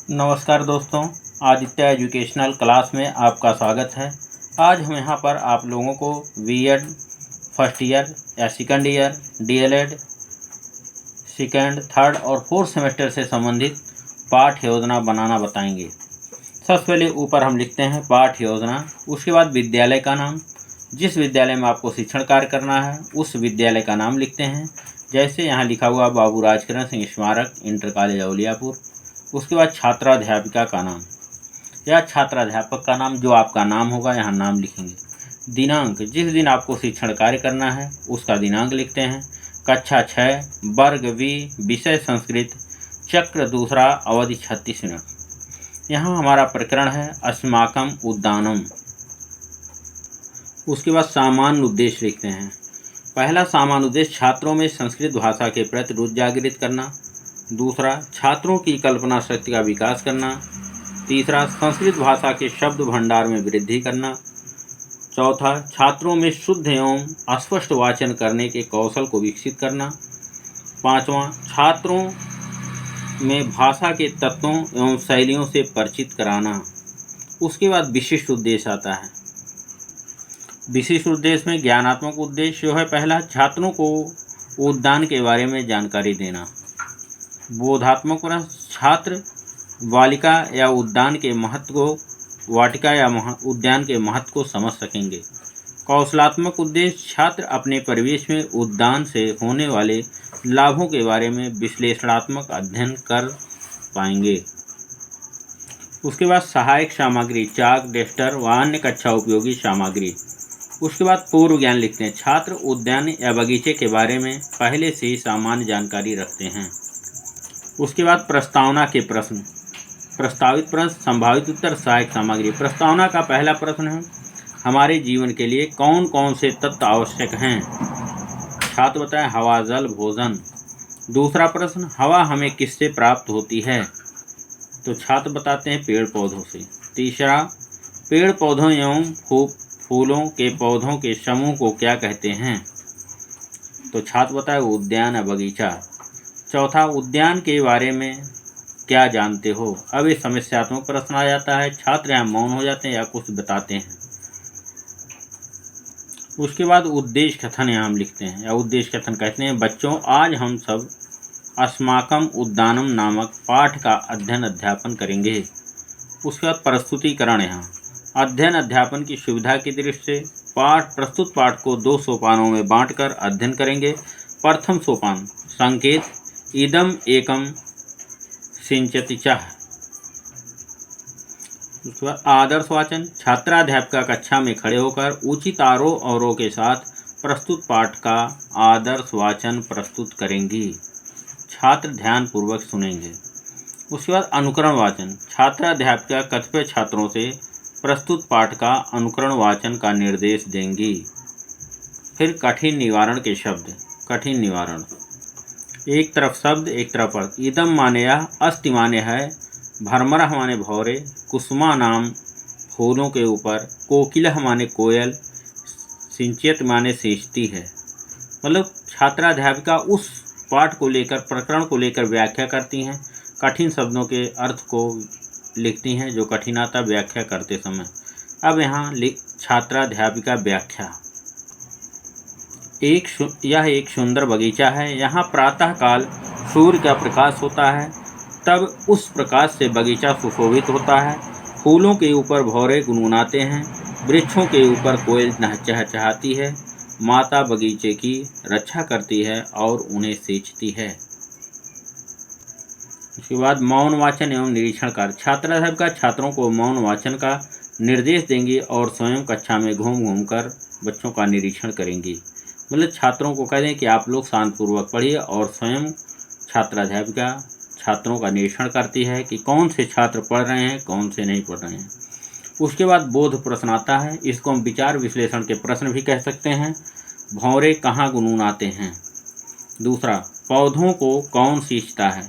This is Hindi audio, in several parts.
नमस्कार दोस्तों, आदित्य एजुकेशनल क्लास में आपका स्वागत है। आज हम यहाँ पर आप लोगों को बीएड फर्स्ट ईयर या second year, DElEd second, third और फोर्थ सेमेस्टर से संबंधित पाठ योजना बनाना बताएंगे। सबसे पहले ऊपर हम लिखते हैं पाठ योजना, उसके बाद विद्यालय का नाम, जिस विद्यालय में आपको शिक्षण कार्य करना है उस विद्यालय का नाम लिखते हैं। जैसे यहाँ लिखा हुआ बाबू राजकरण सिंह स्मारक इंटर कॉलेज औलियापुर। उसके बाद छात्राध्यापिका का नाम या छात्राध्यापक का नाम, जो आपका नाम होगा यहाँ नाम लिखेंगे। दिनांक, जिस दिन आपको शिक्षण कार्य करना है उसका दिनांक लिखते हैं। कक्षा 6, वर्ग बी, विषय संस्कृत, चक्र दूसरा, अवधि 36 मिनट। यहाँ हमारा प्रकरण है अस्माकम उद्यानम। उसके बाद सामान्य उद्देश्य लिखते हैं। पहला सामान्य उद्देश्य छात्रों में संस्कृत भाषा के प्रति रुचि जागृत करना। दूसरा, छात्रों की कल्पना शक्ति का विकास करना। तीसरा, संस्कृत भाषा के शब्द भंडार में वृद्धि करना। चौथा, छात्रों में शुद्ध एवं अस्पष्ट वाचन करने के कौशल को विकसित करना। पांचवा, छात्रों में भाषा के तत्वों एवं शैलियों से परिचित कराना। उसके बाद विशिष्ट उद्देश्य आता है। विशिष्ट उद्देश्य में ज्ञानात्मक उद्देश्य जो है पहला, छात्रों को उद्यान के बारे में जानकारी देना। बोधात्मक प्रश्न, छात्र बालिका या उद्यान के महत्व को, वाटिका या उद्यान के महत्व को समझ सकेंगे। कौशलात्मक उद्देश्य, छात्र अपने परिवेश में उद्यान से होने वाले लाभों के बारे में विश्लेषणात्मक अध्ययन कर पाएंगे। उसके बाद सहायक सामग्री, चाक, डस्टर व अन्य कक्षा उपयोगी सामग्री। उसके बाद पूर्व ज्ञान लिखते हैं। छात्र उद्यान या बगीचे के बारे में पहले से ही सामान्य जानकारी रखते हैं। उसके बाद प्रस्तावना के प्रश्न, प्रस्तावित प्रश्न, संभावित उत्तर, सहायक सामग्री। प्रस्तावना का पहला प्रश्न है, हमारे जीवन के लिए कौन कौन से तत्व आवश्यक हैं? छात्र बताएं हवा, जल, भोजन। दूसरा प्रश्न, हवा हमें किससे प्राप्त होती है? तो छात्र बताते हैं पेड़ पौधों से। तीसरा, पेड़ पौधों एवं फूलों के पौधों के समूह को क्या कहते हैं? तो छात्र बताए उद्यान या बगीचा। चौथा, उद्यान के बारे में क्या जानते हो? अब ये समस्यात्मक प्रश्न आ जाता है। छात्र यहाँ मौन हो जाते हैं या कुछ बताते हैं। उसके बाद उद्देश्य कथन यहाँ हम लिखते हैं या उद्देश्य कथन कहते हैं, बच्चों आज हम सब अस्माकम उद्यानम नामक पाठ का अध्ययन अध्यापन करेंगे। उसके बाद प्रस्तुतिकरण, यहाँ अध्ययन अध्यापन की सुविधा की दृष्टि से प्रस्तुत पाठ को 2 सोपानों में बांटकर अध्ययन करेंगे। प्रथम सोपान, संकेत, इदम एकम सिंचति चः। उसके बाद आदर्श वाचन, छात्राध्यापिका कक्षा में खड़े होकर उचित आरोह अवरोह के साथ प्रस्तुत पाठ का आदर्श वाचन प्रस्तुत करेंगी। छात्र ध्यान पूर्वक सुनेंगे। उसके बाद अनुकरण वाचन, छात्राध्यापिका कतिपय छात्रों से प्रस्तुत पाठ का अनुकरण वाचन का निर्देश देंगी। फिर कठिन निवारण के शब्द, कठिन निवारण, एक तरफ शब्द एक तरफ अर्थ। इदम माने यह, अस्ति माने है, भरमरह माने भौरे, कुसुमा नाम फूलों के ऊपर, कोकिलह माने कोयल, सिंचित माने सींचती है। मतलब छात्राध्यापिका उस पाठ को लेकर, प्रकरण को लेकर व्याख्या करती हैं, कठिन शब्दों के अर्थ को लिखती हैं जो कठिन आता व्याख्या करते समय। अब यहाँ छात्राध्यापिका व्याख्या। यह एक सुंदर बगीचा है। यहाँ प्रातःकाल सूर्य का प्रकाश होता है, तब उस प्रकाश से बगीचा सुशोभित होता है। फूलों के ऊपर भौरे गुनगुनाते हैं, वृक्षों के ऊपर कोयल चहचहाती है। माता बगीचे की रक्षा करती है और उन्हें सींचती है। उसके बाद मौन वाचन एवं निरीक्षण कार्य, छात्राध्यापिका छात्रों को मौन वाचन का निर्देश देंगी और स्वयं कक्षा में घूम घूम कर बच्चों का निरीक्षण करेंगी। मतलब छात्रों को कह दें कि आप लोग शांतपूर्वक पढ़िए और स्वयं छात्राध्यापिका छात्रों का निरीक्षण करती है कि कौन से छात्र पढ़ रहे हैं, कौन से नहीं पढ़ रहे हैं। उसके बाद बोध प्रश्न आता है, इसको हम विचार विश्लेषण के प्रश्न भी कह सकते हैं। भौरे कहाँ गुनगुनाते हैं? दूसरा, पौधों को कौन सींचता है?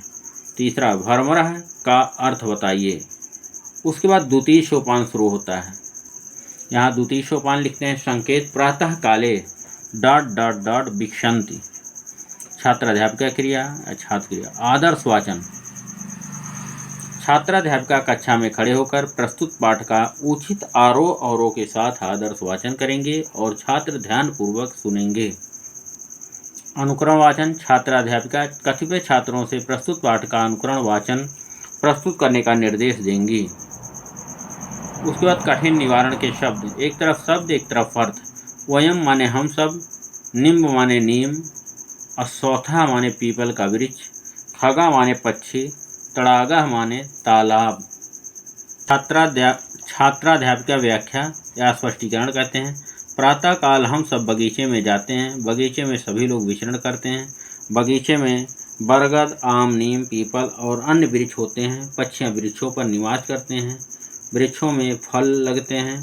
तीसरा, भरमरह का अर्थ बताइए। उसके बाद द्वितीय सोपान शुरू होता है। यहाँ द्वितीय सोपान लिखते हैं, संकेत, प्रातः काले ... विक्षंति, छात्राध्यापिका क्रिया या छात्र क्रिया। आदर्श वाचन, छात्राध्यापिका कक्षा में खड़े होकर प्रस्तुत पाठ का उचित आरोह अवरोह के साथ आदर्श वाचन करेंगे और छात्र ध्यानपूर्वक सुनेंगे। अनुकरण वाचन। छात्राध्यापिका कतिपय छात्रों से प्रस्तुत पाठ का अनुकरण वाचन प्रस्तुत करने का निर्देश देंगी। उसके बाद कठिन निवारण के शब्द। एक तरफ अर्थ। वयम माने हम सब, निम्ब माने नीम, अस्वथा माने पीपल का वृक्ष, खगा माने पक्षी, तड़ागा माने तालाब। छात्राध्यापिका व्याख्या या स्पष्टीकरण कहते हैं। प्रातः काल हम सब बगीचे में जाते हैं। बगीचे में सभी लोग विचरण करते हैं। बगीचे में बरगद, आम, नीम, पीपल और अन्य वृक्ष होते हैं। पक्षियाँ वृक्षों पर निवास करते हैं। वृक्षों में फल लगते हैं।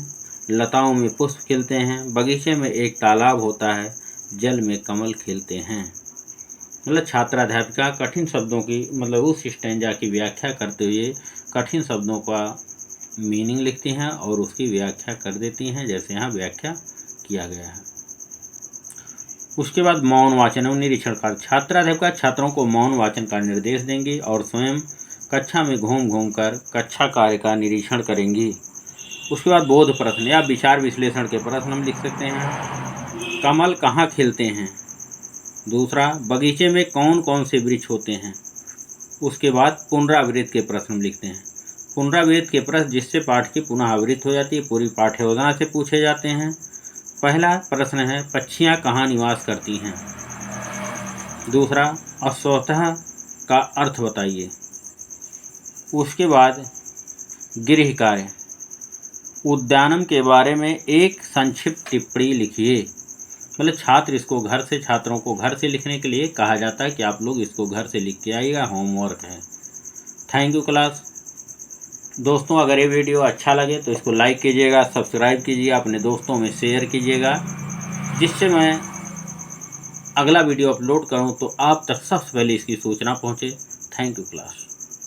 लताओं में पुष्प खिलते हैं। बगीचे में एक तालाब होता है। जल में कमल खिलते हैं। मतलब छात्राध्यापिका कठिन शब्दों की उस स्टैंजा की व्याख्या करते हुए कठिन शब्दों का मीनिंग लिखती हैं और उसकी व्याख्या कर देती हैं, जैसे यहाँ व्याख्या किया गया है। उसके बाद मौन वाचन एवं निरीक्षण कार्य। छात्राध्यापिका छात्रों को मौन वाचन का निर्देश देंगी और स्वयं कक्षा में घूम घूम कर कक्षा कार्य का निरीक्षण करेंगी। उसके बाद बोध प्रश्न या विचार विश्लेषण के प्रश्न हम लिख सकते हैं। कमल कहाँ खिलते हैं? दूसरा, बगीचे में कौन कौन से वृक्ष होते हैं? उसके बाद पुनरावृत्ति के प्रश्न हम लिखते हैं। पुनरावृत्ति के प्रश्न जिससे पाठ की पुनः आवृत्ति हो जाती है, पूरी पाठ्य योजना से पूछे जाते हैं। पहला प्रश्न है, पक्षियाँ कहाँ निवास करती हैं? दूसरा, अस्वतः का अर्थ बताइए। उसके बाद गृह कार्य, उद्यानम के बारे में एक संक्षिप्त टिप्पणी लिखिए। छात्रों को घर से लिखने के लिए कहा जाता है कि आप लोग इसको घर से लिख के आइएगा, होमवर्क है। Thank you class. दोस्तों, अगर ये वीडियो अच्छा लगे तो इसको लाइक कीजिएगा, सब्सक्राइब कीजिए, अपने दोस्तों में शेयर कीजिएगा, जिससे मैं अगला वीडियो अपलोड करूं तो आप तक सबसे पहले इसकी सूचना पहुंचे। Thank you class.